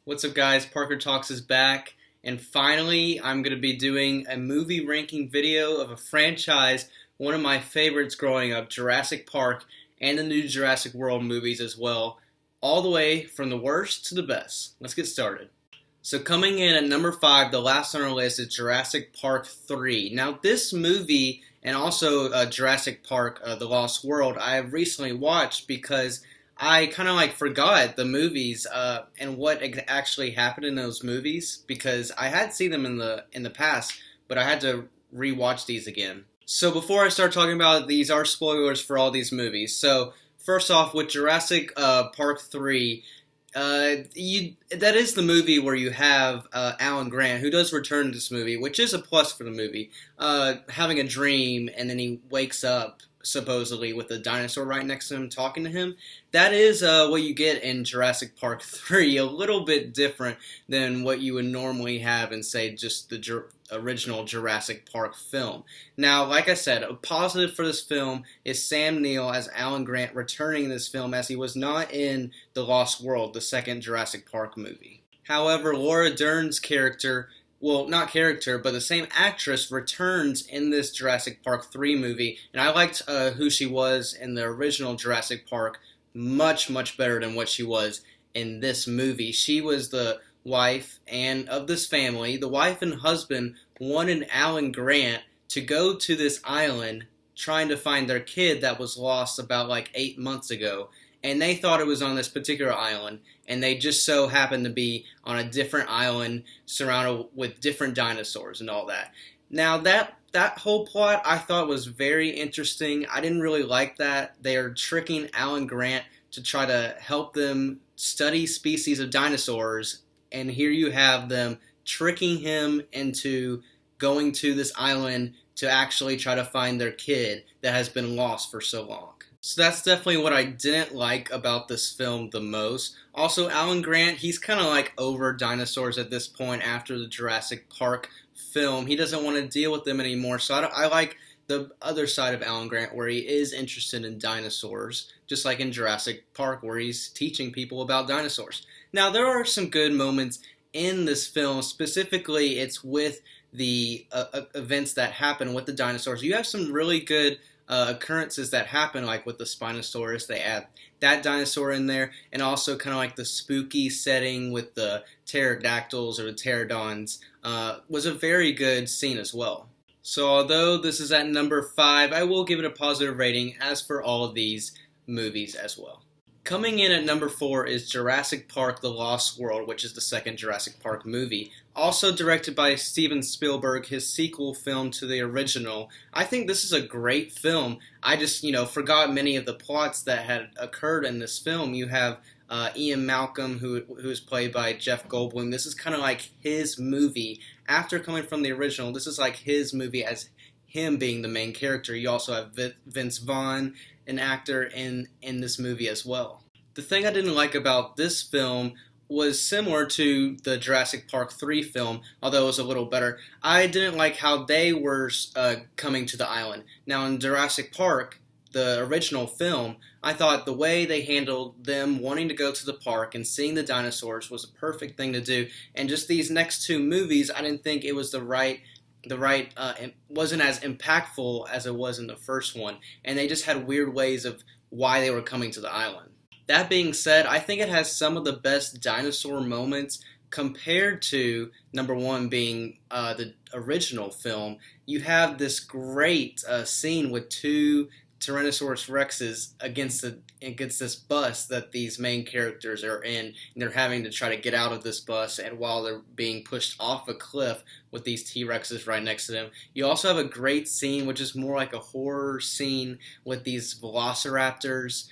What's up, guys? Parker Talks is back, and finally, I'm going to be doing a movie ranking video of a franchise, one of my favorites growing up, Jurassic Park, and the new Jurassic World movies as well, all the way from the worst to the best. Let's get started. So coming in at number 5, the last on our list is Jurassic Park 3. Now this movie, and also Jurassic Park The Lost World, I have recently watched because I kind of forgot the movies and what actually happened in those movies because I had seen them in the past, but I had to rewatch these again. So before I start talking about it, these are spoilers for all these movies. So first off, with Jurassic Park 3, that is the movie where you have Alan Grant, who does return to this movie, which is a plus for the movie, having a dream, and then he wakes up supposedly with a dinosaur right next to him talking to him. That is what you get in Jurassic Park 3, a little bit different than what you would normally have in, say, just the original Jurassic Park film. Now, like I said, a positive for this film is Sam Neill as Alan Grant returning in this film, as he was not in The Lost World, the second Jurassic Park movie. However, Laura Dern's character, well, not character, but the same actress returns in this Jurassic Park 3 movie, and I liked who she was in the original Jurassic Park much, much better than what she was in this movie. She was the wife and of this family. The wife and husband wanted Alan Grant to go to this island trying to find their kid that was lost about 8 months ago, and they thought it was on this particular island, and they just so happened to be on a different island surrounded with different dinosaurs and all that. Now that whole plot I thought was very interesting. I didn't really like that. They are tricking Alan Grant to try to help them study species of dinosaurs, and here you have them tricking him into going to this island to actually try to find their kid that has been lost for so long. So that's definitely what I didn't like about this film the most. Also, Alan Grant, he's kind of over dinosaurs at this point after the Jurassic Park film. He doesn't want to deal with them anymore, so I like the other side of Alan Grant where he is interested in dinosaurs, just like in Jurassic Park where he's teaching people about dinosaurs. Now, there are some good moments in this film. Specifically, it's with the events that happen with the dinosaurs. You have some really good occurrences that happen, like with the Spinosaurus. They add that dinosaur in there, and also kind of the spooky setting with the pterodactyls or the pterodons was a very good scene as well. So although this is at number 5, I will give it a positive rating, as for all of these movies as well. Coming in at number 4 is Jurassic Park The Lost World, which is the second Jurassic Park movie. Also directed by Steven Spielberg, his sequel film to the original. I think this is a great film. I just, forgot many of the plots that had occurred in this film. You have Ian Malcolm, who is played by Jeff Goldblum. This is kind of his movie. After coming from the original, this is his movie as him being the main character. You also have Vince Vaughn, an actor in this movie as well. The thing I didn't like about this film was similar to the Jurassic Park 3 film, although it was a little better. I didn't like how they were coming to the island. Now in Jurassic Park, the original film, I thought the way they handled them wanting to go to the park and seeing the dinosaurs was a perfect thing to do. And just these next two movies, I didn't think it was it wasn't as impactful as it was in the first one, and they just had weird ways of why they were coming to the island. That being said, I think it has some of the best dinosaur moments compared to number 1 being the original film. You have this great scene with two Tyrannosaurus Rexes against this bus that these main characters are in, and they're having to try to get out of this bus, and while they're being pushed off a cliff with these T-Rexes right next to them. You also have a great scene, which is more like a horror scene, with these velociraptors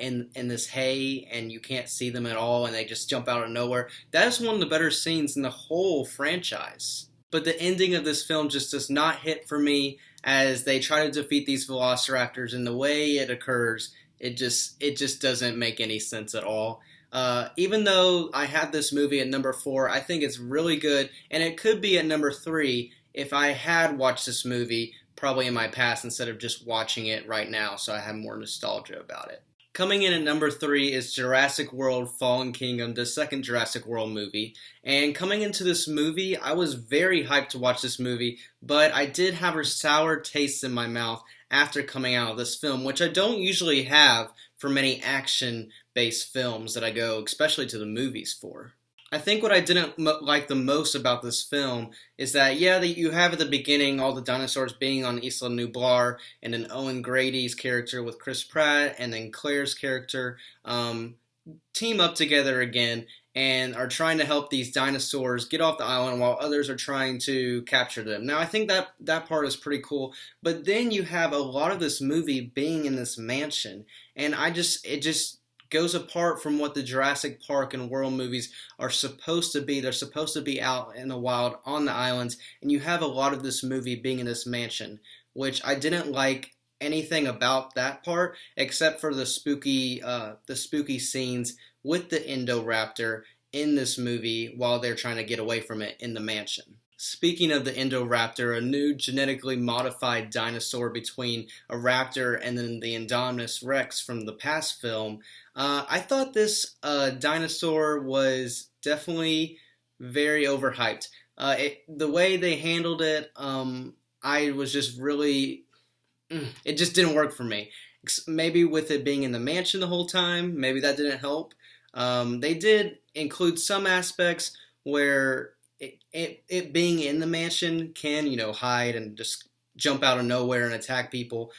in this hay, and you can't see them at all, and they just jump out of nowhere. That is one of the better scenes in the whole franchise. But the ending of this film just does not hit for me, as they try to defeat these velociraptors, and the way it occurs, it just doesn't make any sense at all. Even though I had this movie at number 4, I think it's really good, and it could be at number 3 if I had watched this movie probably in my past instead of just watching it right now, so I have more nostalgia about it. Coming in at number 3 is Jurassic World Fallen Kingdom, the second Jurassic World movie. And coming into this movie, I was very hyped to watch this movie, but I did have a sour taste in my mouth after coming out of this film, which I don't usually have for many action-based films that I go, especially to the movies for. I think what I didn't like the most about this film is that, yeah, that you have at the beginning all the dinosaurs being on Isla Nublar, and then Owen Grady's character with Chris Pratt, and then Claire's character team up together again and are trying to help these dinosaurs get off the island while others are trying to capture them. Now, I think that part is pretty cool, but then you have a lot of this movie being in this mansion, and it just goes apart from what the Jurassic Park and World movies are supposed to be. They're supposed to be out in the wild on the islands, and you have a lot of this movie being in this mansion, which I didn't like anything about that part except for the spooky scenes with the Indoraptor in this movie while they're trying to get away from it in the mansion. Speaking of the Indoraptor, a new genetically modified dinosaur between a raptor and then the Indominus Rex from the past film, I thought this dinosaur was definitely very overhyped. The way they handled it, I was just really, it just didn't work for me. Maybe with it being in the mansion the whole time, maybe that didn't help. They did include some aspects where it being in the mansion can, hide and just jump out of nowhere and attack people,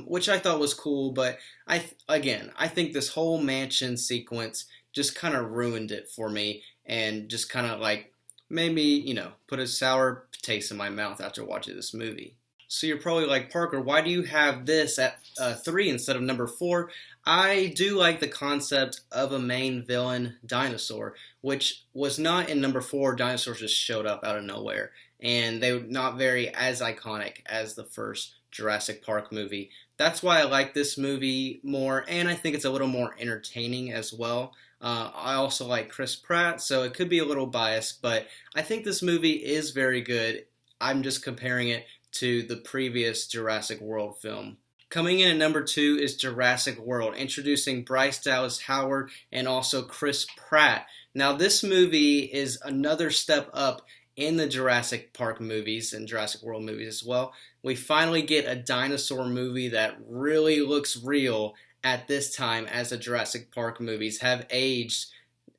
which I thought was cool. But I think this whole mansion sequence just kind of ruined it for me and just kind of like made me, put a sour taste in my mouth after watching this movie. So you're probably like, Parker, why do you have this at 3 instead of number 4? I do like the concept of a main villain dinosaur, which was not in number 4. Dinosaurs just showed up out of nowhere, and they were not very as iconic as the first Jurassic Park movie. That's why I like this movie more, and I think it's a little more entertaining as well. I also like Chris Pratt, so it could be a little biased, but I think this movie is very good. I'm just comparing it to the previous Jurassic World film. Coming in at number 2 is Jurassic World, introducing Bryce Dallas Howard and also Chris Pratt. Now, this movie is another step up in the Jurassic Park movies and Jurassic World movies as well. We finally get a dinosaur movie that really looks real at this time, as the Jurassic Park movies have aged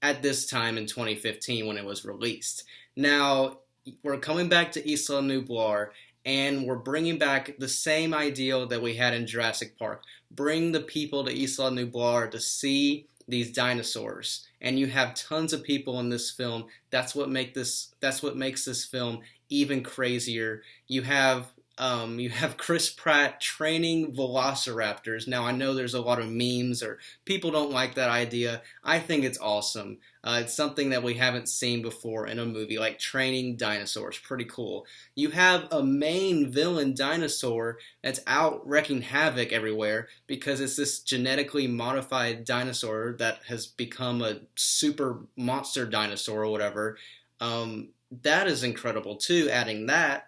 at this time in 2015 when it was released. Now, we're coming back to Isla Nublar, and we're bringing back the same ideal that we had in Jurassic Park. Bring the people to Isla Nublar to see these dinosaurs. And you have tons of people in this film. That's what makes this film even crazier. You have Chris Pratt training velociraptors. Now, I know there's a lot of memes or people don't like that idea. I think it's awesome. It's something that we haven't seen before in a movie, like training dinosaurs. Pretty cool. You have a main villain dinosaur that's out wreaking havoc everywhere because it's this genetically modified dinosaur that has become a super monster dinosaur or whatever. That is incredible too, adding that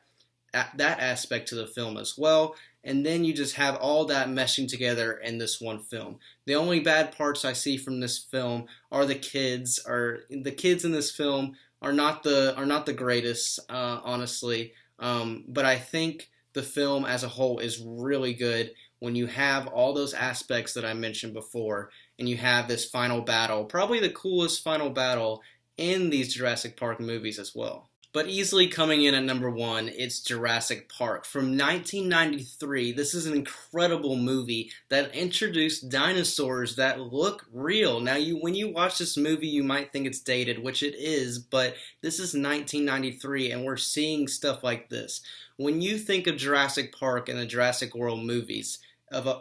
aspect to the film as well, and then you just have all that meshing together in this one film. The only bad parts I see from this film are the kids. The kids in this film are not the greatest, honestly. But I think the film as a whole is really good when you have all those aspects that I mentioned before, and you have this final battle, probably the coolest final battle in these Jurassic Park movies as well. But easily coming in at number 1, it's Jurassic Park. From 1993, this is an incredible movie that introduced dinosaurs that look real. Now, when you watch this movie, you might think it's dated, which it is, but this is 1993, and we're seeing stuff like this. When you think of Jurassic Park and the Jurassic World movies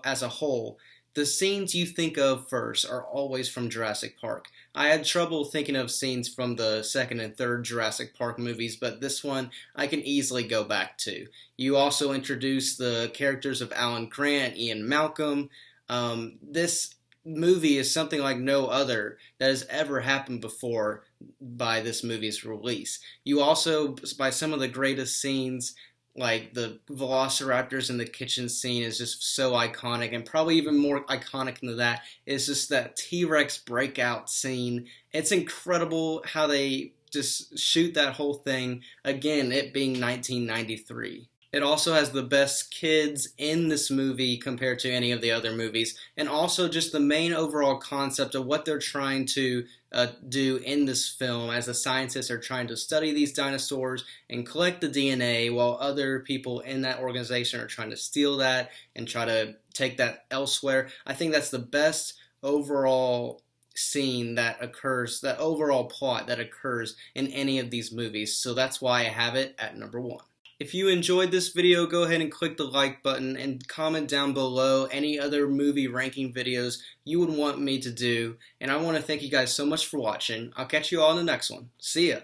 as a whole, the scenes you think of first are always from Jurassic Park. I had trouble thinking of scenes from the second and third Jurassic Park movies, but this one I can easily go back to. You also introduce the characters of Alan Grant, Ian Malcolm. This movie is something like no other that has ever happened before by this movie's release. You also, by some of the greatest scenes Like the velociraptors in the kitchen scene is just so iconic, and probably even more iconic than that is just that T-Rex breakout scene. It's incredible how they just shoot that whole thing, again, it being 1993. It also has the best kids in this movie compared to any of the other movies, and also just the main overall concept of what they're trying to do in this film, as the scientists are trying to study these dinosaurs and collect the DNA, while other people in that organization are trying to steal that and try to take that elsewhere. I think that's the best overall scene that occurs, that overall plot that occurs in any of these movies. So that's why I have it at number 1. If you enjoyed this video, go ahead and click the like button and comment down below any other movie ranking videos you would want me to do. And I want to thank you guys so much for watching. I'll catch you all in the next one. See ya!